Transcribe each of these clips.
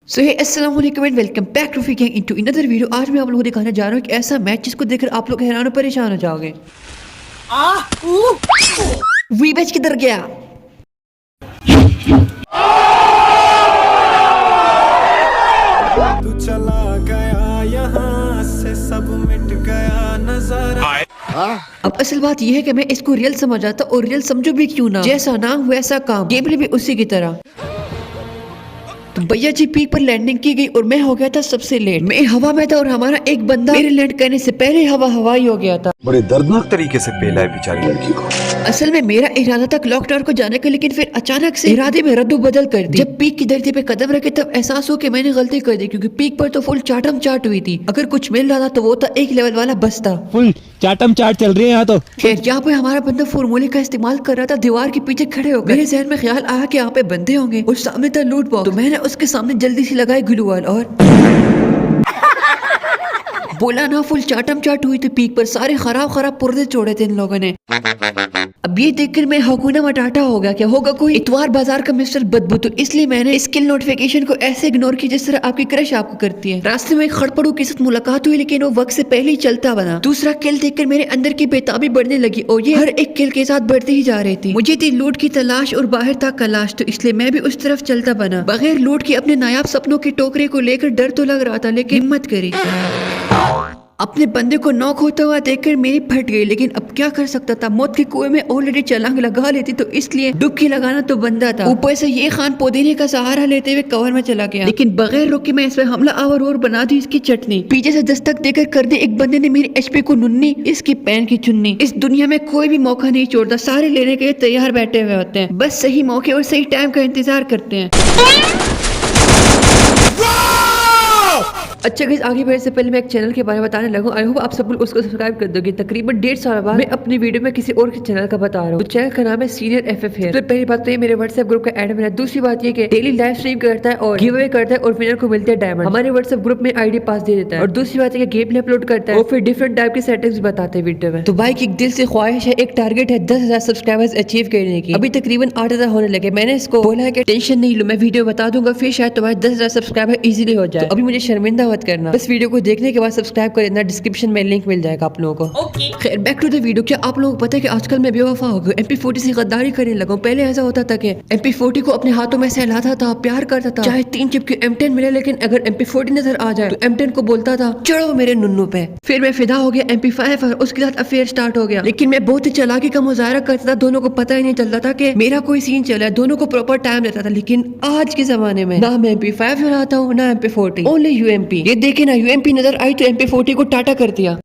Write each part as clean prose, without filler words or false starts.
सो hey अस्सलाम वालेकुम and welcome back to gang into another video. आज मैं आप लोगों को दिखाने जा रहा हूँ एक ऐसा मैच जिसको देखकर आप लोग हैरान और परेशान हो जाओगे। वी मैच किधर गया? तू चला गया यहाँ से सब मिट गया नजारा। अब असल बात यह है कि मैं इसको रियल समझ आता और रियल समझो भी क्यों ना, जैसा नाम वैसा काम, गेम प्ले भी उसी की तरह। तो भैया जी पीक पर लैंडिंग की गई और मैं हो गया था सबसे लेट। मैं हवा में था और हमारा एक बंदा मेरे लैंड करने से पहले हवाई हो गया था। बड़े दर्दनाक तरीके से पेला है बेचारी लड़की को। असल में मेरा इरादा था क्लॉक टावर को जाने का, लेकिन फिर अचानक से इरादे में रद्दो बदल कर दी। जब पीक की धरती पे कदम रखे तब एहसास हो कि मैंने गलती कर दी, क्योंकि पीक पर तो फुल चाटम चाट हुई थी। अगर कुछ मिल रहा था तो वो था एक लेवल वाला बस्ता। फुल चाटम चाट चल रही है यहाँ तो। खैर यहाँ पे हमारा बंदा फॉर्मूले का इस्तेमाल कर रहा था दीवार के पीछे खड़े होकर। मेरे जहन में ख्याल आया कि यहाँ पे बंदे होंगे और सामने था लूट बॉक्स। तो मैंने उसके सामने जल्दी से लगाई ग्लू वॉल और बोला ना फुल चाटम चाट हुई थी। पीक पर सारे खराब पुर्जे छोड़े थे इन लोगों ने। अब ये देखकर मैं हकूना मटाटा हो गया। क्या होगा कोई इतवार बाजार का मिस्टर बदबू, तो इसलिए मैंने स्किल नोटिफिकेशन को ऐसे इग्नोर किया जिस तरह आपकी क्रश आपको करती है। रास्ते में एक खड़पड़ू के साथ मुलाकात हुई, लेकिन वो वक्त से पहले ही चलता बना। दूसरा किल देखकर मेरे अंदर की बेताबी बढ़ने लगी और ये हर एक किल के साथ बढ़ती ही जा रही थी। मुझे थी लूट की तलाश और बाहर था कलाश, तो इसलिए मैं भी उस तरफ चलता बना। बगैर लूट के अपने नायाब सपनों के टोकरे को लेकर डर तो लग रहा था, लेकिन हिम्मत करी। अपने बंदे को नॉक होता हुआ देखकर मेरी फट गई, लेकिन अब क्या कर सकता था। मौत के कुएं में ऑलरेडी छलांग लगा लेती, तो इसलिए डुबकी लगाना तो बंदा था। ऊपर से ये खान पुदीने का सहारा लेते हुए कवर में चला गया, लेकिन बगैर रुके मैं इस पे हमला आवर और बना दी इसकी चटनी। पीछे से दस्तक देकर कर दी एक बंदे ने मेरी एचपी को नुन्नी, इसकी पैन की चुन्नी। इस दुनिया में कोई भी मौका नहीं छोड़ता, सारे लेने के लिए तैयार बैठे हुए होते हैं, बस सही मौके और सही टाइम का इंतजार करते हैं। अच्छा गाइस, आगे बढ़ने से पहले मैं एक चैनल के बारे में बताने लगा। आई होप आप सब लोग उसको सब्सक्राइब कर दोगे। तकरीबन 1.5 साल बाद मैं अपनी वीडियो में किसी और के चैनल का बता रहा हूँ। तो चैनल का नाम है सीनियर FF है। तो पहली बात तो ये मेरे व्हाट्सएप ग्रुप का एडमिन है। दूसरी बात ये कि डेली लाइव स्ट्रीम करता है और गिव अवे करता है और विनर को मिलते हैं डायमंड। हमारे व्हाट्सएप ग्रुप में ID पास दे देता है। और दूसरी बात है कि गेम प्ले अपलोड करता है और फिर डिफरेंट टाइप की सेटिंग्स बताते हैं वीडियो में। तो भाई की दिल से ख्वाहिश है, एक टारगेट है 10,000 सब्सक्राइबर्स अचीव करने की। अभी तकरीबन 8,000 होने लगे। मैंने इसको बोला है कि टेंशन नहीं लो, मैं वीडियो बता दूंगा, फिर शायद तुम्हारे 10,000 सब्सक्राइबर इजीली हो जाए। तो अभी मुझे शर्मिंदा मत करना, बस वीडियो को देखने के बाद सब्सक्राइब कर देना। डिस्क्रिप्शन में लिंक मिल जाएगा आप लोगों को। खैर बैक टू द वीडियो। क्या आप लोगों को पता है कि आजकल मैं बेवफा हो गया, MP40 से गद्दारी करने लगा हूं। पहले ऐसा होता था कि MP40 को अपने हाथों में सहलाता था, प्यार करता था, चाहे 3 चिप की M10 मिले, लेकिन अगर MP40 नजर आ जाए तो M10 को बोलता था चढ़ो मेरे नुन्नू पे। फिर मैं फिदा हो गया MP5 और उसके साथ अफेयर स्टार्ट हो गया। लेकिन मैं बहुत ही चालाकी का मुजाहरा करता था, दोनों को पता ही नहीं चलता था कि मेरा कोई सीन चला है, दोनों को प्रॉपर टाइम रहता था। लेकिन आज के जमाने में ना मैं MP5 चलाता हूँ ना MP40, ओनली UMP। ये देखे ना, UMP नजर आई तो MP40 को टाटा कर दिया।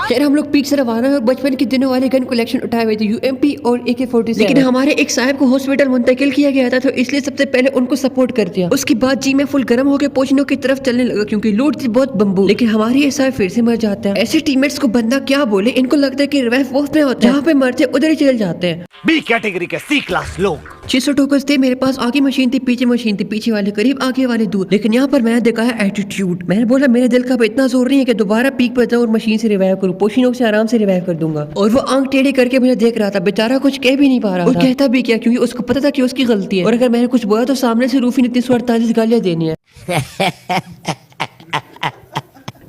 खैर हम लोग पीक से रवाना है और बचपन के दिनों वाले गन कलेक्शन उठाए हुए थे, UMP और AK-47। लेकिन हमारे एक साहब को हॉस्पिटल मुंतकिल किया गया था, तो इसलिए सबसे पहले उनको सपोर्ट कर दिया। उसके बाद जी मैं फुल गर्म होकर पोचनों की तरफ चलने लगा, क्योंकि लूट थी बहुत बम्बू। लेकिन हमारे ये साहब फिर से मर जाते हैं। ऐसे टीममेट्स को बंदा क्या बोले, इनको लगता है कि रिवाइव वो में होता है, जहाँ पे मरते उधर ही चले जाते हैं। बी कैटेगरी के C क्लास लोग। 600 टोकन्स थे मेरे पास। आगे मशीन थी, पीछे मशीन थी, पीछे वाले करीब, आगे वाले दूर। लेकिन यहाँ पर मैंने देखा है एटीट्यूड। मैंने बोला मेरे दिल का इतना जोर नहीं है कि दोबारा पीक पर जाऊँ और मशीन से रिवाइव करूँ, पोशिनों से आराम से रिवाइव कर दूंगा। और वो आंख टेढ़ी करके मुझे देख रहा था, बेचारा कुछ कह भी नहीं पा रहा और कहता भी क्या, क्योंकि उसको पता था कि उसकी गलती है, और अगर मैंने कुछ बोला तो सामने से रूफी ने 348 गालियां देनी है।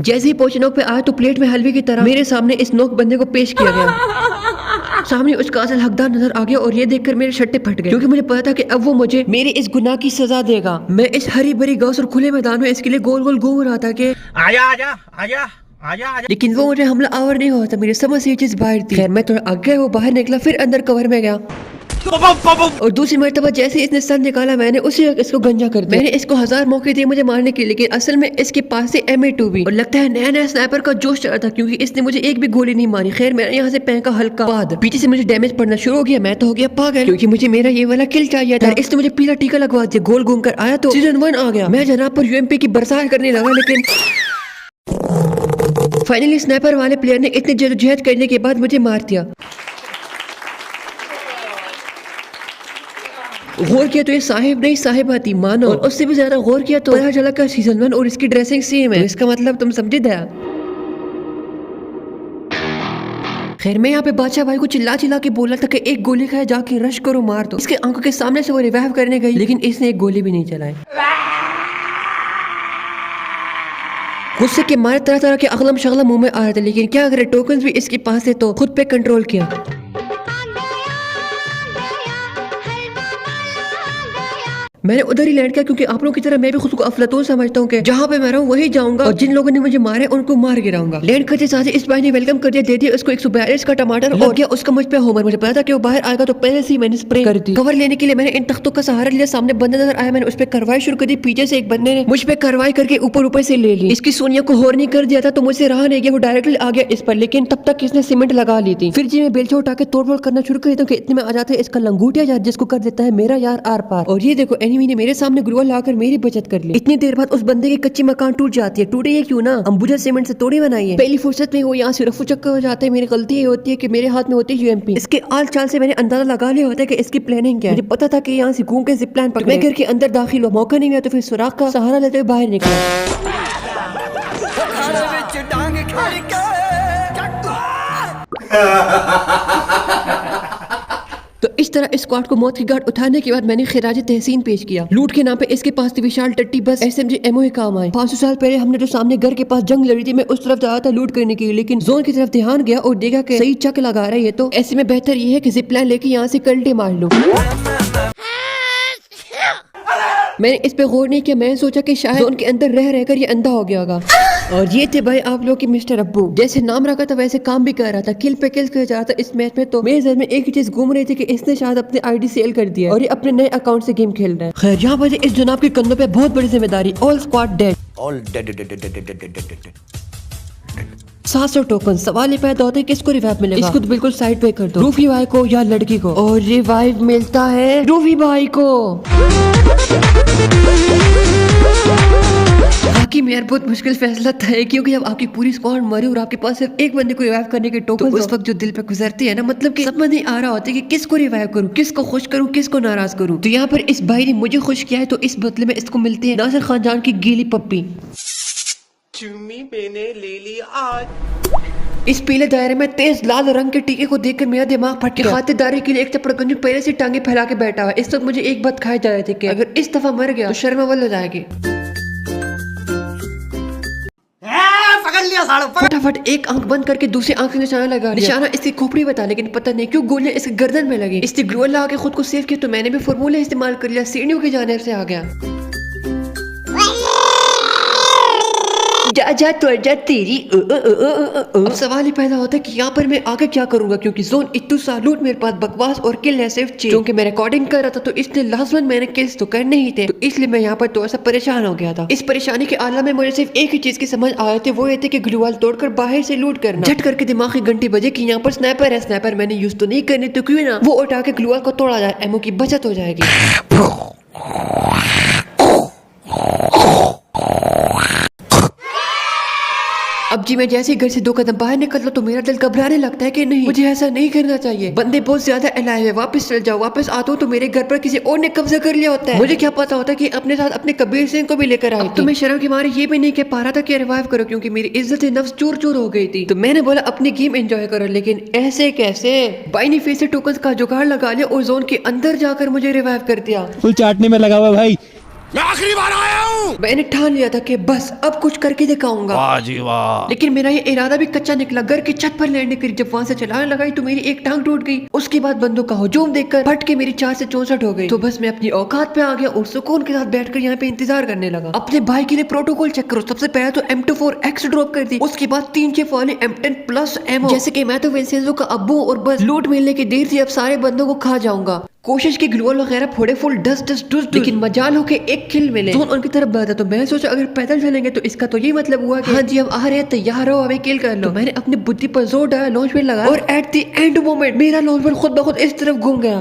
जैसे ही पोचनोक पे आया तो प्लेट में हलवे की तरह मेरे सामने इस नोक बंदे को पेश किया गया। सामने उसका असल हकदार नजर आ गया और ये देखकर मेरे शट्टे फट गए, क्योंकि मुझे पता था कि अब वो मुझे मेरे इस गुनाह की सजा देगा। मैं इस हरी भरी घास और खुले मैदान में इसके लिए गोल गोल घूम रहा था कि आजा आजा आजा आजा आजा। लेकिन वो मुझे हमला आवर नहीं हुआ था, मेरी समझ से ये चीज बाहर थी। खैर मैं थोड़ा आगे वो बाहर निकला, फिर अंदर कवर में गया और दूसरी मर्तबा जैसे इसने सर निकाला मैंने उसी वक्त इसको गंजा कर दिया। मैंने इसको 1000 मौके दिए मुझे मारने के लिए, लेकिन असल में इसके पास से MA2 भी, और लगता है नया नया स्नाइपर का जोश चढ़ा था, क्योंकि इसने मुझे एक भी गोली नहीं मारी। खैर मैंने यहाँ से फेंका हल्का, बाद पीछे से मुझे डैमेज पड़ना शुरू हो गया। मैं तो हो गया पागल, क्योंकि मुझे मेरा ये वाला किल चाहिए था। इसने मुझे पीला टीका लगवा दिया, गोल घूम कर आया तो सीजन 1 आ गया। मैं जनाब पर UMP की बरसात करने लगा, लेकिन फाइनली स्नाइपर वाले प्लेयर ने इतनी जद्दोजहद करने के बाद मुझे मार दिया। गौर किया तो ये साहिब नहीं साहिबा थी, मानो। और उससे भी ज्यादा गौर किया तो पता चला कि सीजन 1 और इसकी ड्रेसिंग सेम है, तो इसका मतलब तुम समझे दया। खैर मैं यहाँ पे बादशाह भाई को चिल्ला चिल्ला के बोला था कि एक गोली खाए जाके रश करो मार दो। इसके आंखों के सामने से वो रिवाइव करने गई, लेकिन इसने एक गोली भी नहीं चलाई। गुस्से के मारे तरह तरह के अगलम शगलम मुंह में आ रहे थे, लेकिन क्या अगर टोकन्स भी इसके पास थे तो खुद पे कंट्रोल किया। मैंने उधर ही लैंड किया क्योंकि आप लोगों की तरह मैं भी खुद को अफलातून समझता हूँ कि जहाँ पे मैं रहूँ वही जाऊंगा और जिन लोगों ने मुझे मारे उनको मार गिराऊंगा। लैंड करते साथ ही इस भाई ने वेलकम कर दिया, दे दिया उसको 142 का टमाटर और गया उसका मुझ पे होमर। मुझे पता था कि वो बाहर आएगा तो पहले से ही मैंने स्प्रे कर दी। कवर लेने के लिए मैंने इन तख्तों का सहारा लिया। सामने बंदा नजर आया, मैंने उस पर कार्रवाई शुरू कर दी। पीछे से एक बंदे ने मुझ पे कार्रवाई करके ऊपर से ले ली। इसकी सोनिया को होर नहीं कर दिया था तो मुझसे रहा नहीं गया, वो डायरेक्टली आ गया इस पर, लेकिन तब तक इसने सीमेंट लगा ली थी। फिर जी मैं बेलचा उठा के तोड़फोड़ करना शुरू कर देता हूँ कि इतने में आ जाता है इसका लंगूटिया यार, जिसको कर देता है मेरा यार आर पार। और ये देखो एनिमी ने मेरे सामने ग्लूअल लाकर मेरी बचत कर ली। इतनी देर बाद उस बंदे की कच्ची मकान टूट जाती है। टूटे ये क्यों ना, अंबुजा सीमेंट से तोड़ी बनाई है। पहली फुर्सत में वो यहाँ से रफू चक्कर हो जाता है। मेरी गलती ये होती है कि मेरे हाथ में होती है यूएमपी। इसके आल चाल से मैंने अंदाजा लगा लिया होता है कि इसकी प्लानिंग क्या है। मुझे पता था कि यहाँ से घूम के जिप प्लान पकड़े। मैं घर के अंदर दाखिल हुआ, मौका नहीं मिला तो फिर सुराख का सहारा लेते हुए बाहर निकला। तो इस तरह इस स्क्वाड को मौत की गांठ उठाने के बाद मैंने खिराज तहसीन पेश किया। लूट के नाम पे इसके पास थी विशाल टट्टी बस एसएमजी एमओ ही काम आए। 500 साल पहले हमने जो सामने घर के पास जंग लड़ी थी, मैं उस तरफ जा था लूट करने के लिए, लेकिन जोन की तरफ ध्यान गया और देखा कि सही चक लगा रहा है। तो ऐसे में बेहतर ये है कि जिप लाइन लेके यहाँ से कल्टे मार लो। मैंने इस पे गौर नहीं किया। मैंने सोचा कि शायद जोन के अंदर रह रहकर ये अंधा हो गया होगा। और ये थे भाई आप लोग के मिस्टर अब्बू। जैसे नाम रखा था वैसे काम भी कर रहा था, किल पे किल कर जा रहा था इस मैच में। तो मेरे जहन में एक ही चीज घूम रही थी कि इसने शायद अपने आईडी सेल कर दिया और ये अपने नए अकाउंट से गेम खेल रहा है। खैर यहाँ पर इस जनाब के कंधों पे बहुत बड़ी जिम्मेदारी। All squad dead, all dead 700 token. सवाल ये पैदा होता है किसको रिवाइव मिलेगा। इसको तो बिल्कुल साइड पे कर दो, रूफी भाई को या लड़की को। और रिवाइव मिलता है रूफी भाई को। हाकिम यार बहुत मुश्किल फैसला था क्योंकि जब आपकी पूरी स्क्वाड मरी और आपके पास सिर्फ एक बंदे को रिवाइव करने के टोकन, तो उस वक्त जो दिल पे गुजरती है ना, मतलब कि समझ नहीं आ रहा होता कि किसको रिवाइव करूं, किसको खुश करूं, किसको नाराज करूं। तो यहाँ पर इस भाई ने मुझे खुश किया है तो इस बदले में इसको मिलती है नासिर खान जान की गीली पप्पी। चुम्मी मैंने ले ली आज। इस पीले दायरे में तेज लाल रंग के टीके को देखकर मेरा दिमाग फट गया। खातिरदारी के लिए एक चपड़ गंजू पहले से टांगे फैला के बैठा हुआ। इस वक्त मुझे एक बात खाई जा रही थी कि अगर इस दफा मर गया तो शर्मावल हो जाएगी। फटाफट एक आंख बंद करके दूसरी आंख से निशाना लगा। निशाना इसकी खोपड़ी बता, लेकिन पता नहीं क्यों गोलियां इसके गर्दन में लगी। इसने ग्लूअल लगा के खुद को सेव किया तो मैंने भी फॉर्मूला इस्तेमाल कर लिया। सीढ़ियों की जानिब से आ गया। जा जा तो जा तेरी। अब सवाल ही पैदा होता है कि यहाँ पर मैं आगे क्या करूंगा, क्योंकि जोन इतू सा लूट मेरे पास बकवास और किल है सिर्फ चीज। क्योंकि मैं रिकॉर्डिंग कर रहा था तो इसलिए लाजमन मैंने किल्स तो करने ही थे, तो इसलिए मैं यहाँ पर थोड़ा सा परेशान हो गया था। इस परेशानी के आलम में मुझे सिर्फ एक ही चीज की समझ आए थे, वो ये थे कि ग्लूवाल तोड़कर बाहर से लूट करना। झट करके दिमाग की घंटी बजे कि यहाँ पर स्नैपर है। स्नैपर मैंने यूज तो नहीं करनी, तो क्यों ना वो उठा के ग्लूवाल को तोड़ा जाए, एमओ की बचत हो जाएगी। अब जी मैं जैसे ही घर से 2 कदम बाहर निकलता तो मेरा दिल घबराने लगता है कि नहीं, मुझे ऐसा नहीं करना चाहिए। बंदे बहुत ज्यादा अलाइव है, वापस चल जाओ। वापस आता हूँ तो मेरे घर पर किसी और ने कब्जा कर लिया होता है। मुझे क्या पता होता कि अपने साथ अपने कबीर सिंह को भी लेकर आई। तो मैं शर्म के मारे ये भी नहीं कह पा रहा था कि रिवाइव करो, क्योंकि मेरी इज्जत नफ्स चूर चूर हो गई थी। तो मैंने बोला अपनी गेम एंजॉय करो, लेकिन ऐसे कैसे। बाई ने फिर से टोकन का जुगाड़ लगा लिया और जोन के अंदर जाकर मुझे रिवाइव कर दिया। फुल चाटने में लगा हुआ भाई। मैं आखिरी बार आया हूँ। मैंने ठान लिया था कि बस अब कुछ करके दिखाऊंगा। वाह जी वाह। लेकिन मेरा ये इरादा भी कच्चा निकला। घर की छत पर लैंड करी, जब वहां से चलाने लगाई तो मेरी एक टांग टूट गई। उसके बाद बंदों का हुजूम देखकर फट के मेरी 4 से 64 हो गई। तो बस मैं अपनी औकात पे आ गया और सुकून के साथ बैठकर यहाँ पे इंतजार करने लगा। अपने भाई के लिए प्रोटोकॉल चेक करो। सबसे पहले तो M24X ड्रॉप कर दी, उसके बाद 3 चिप वाले M10+ एमओ। जैसे कि मैं तो विंसेंजो का अब्बू और बस लूट मिलने की देर थी, अब सारे बंदों को खा जाऊंगा। कोशिश की ग्लूअल वगैरह फोड़े फुल डस्ट, लेकिन मजाल हो के एक किल मिले। जोन उनकी तरफ बढ़ा तो मैं सोचा अगर पैदल चलेंगे तो इसका तो ये मतलब हुआ कि हाँ जी अब आ रहे हैं, तैयार हो, हमें किल कर लो। तो मैंने अपनी बुद्धि पर जोर डाला, लॉन्च पैड लगा और एट द एंड मोमेंट मेरा लॉन्च पैड खुद ब खुद इस तरफ घूम गया।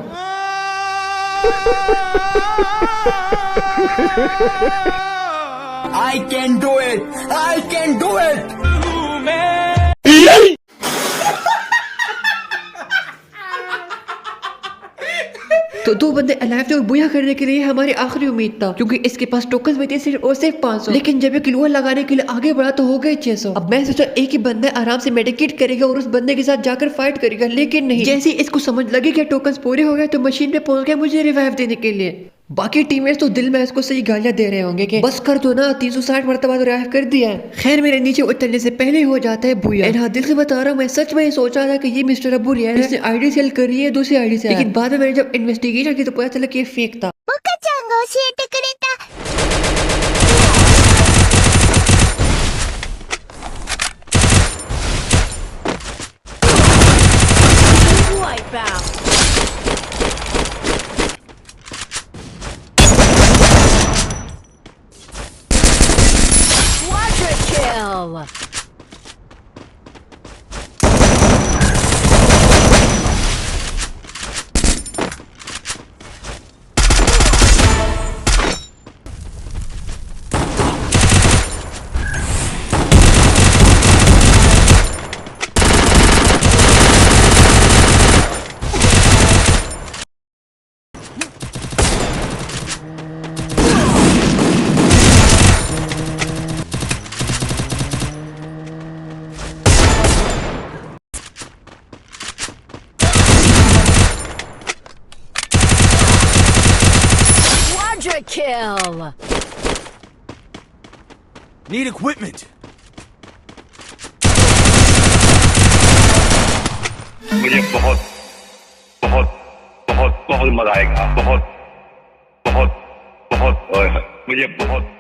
I can do it! I can do it! तो 2 बंदे अलाइव थे और बुया करने के लिए हमारी आखिरी उम्मीद था, क्योंकि इसके पास टोकन में थे सिर्फ और सिर्फ 500। लेकिन जब ये क्लूअर लगाने के लिए आगे बढ़ा तो हो गए 600। अब मैं सोचा एक ही बंदा आराम से मेडिकेट करेगा और उस बंदे के साथ जाकर फाइट करेगा, लेकिन नहीं। जैसे ही इसको समझ लगे कि टोकन पूरे हो गए तो मशीन पे पहुंच गया मुझे रिवाइव देने के लिए। बाकी टीममेट्स तो दिल में इसको सही गालियां दे रहे होंगे कि बस कर दो ना, 360 मरतबा तो रिवाइव कर दिया है। खैर मेरे नीचे उतरने से पहले हो जाता है बुया। हाँ दिल से बता रहा हूँ, मैं सच में ये सोचा था कि ये मिस्टर अबू रियान इसने आईडी सेल करी है दूसरी आईडी से, लेकिन बाद में मैंने जब इन्वेस्टिगेशन की तो पता चला कि ये फेक था। Kill! Need equipment. मुझे बहुत बहुत बहुत बहुत मजा आएगा। बहुत बहुत बहुत मुझे बहुत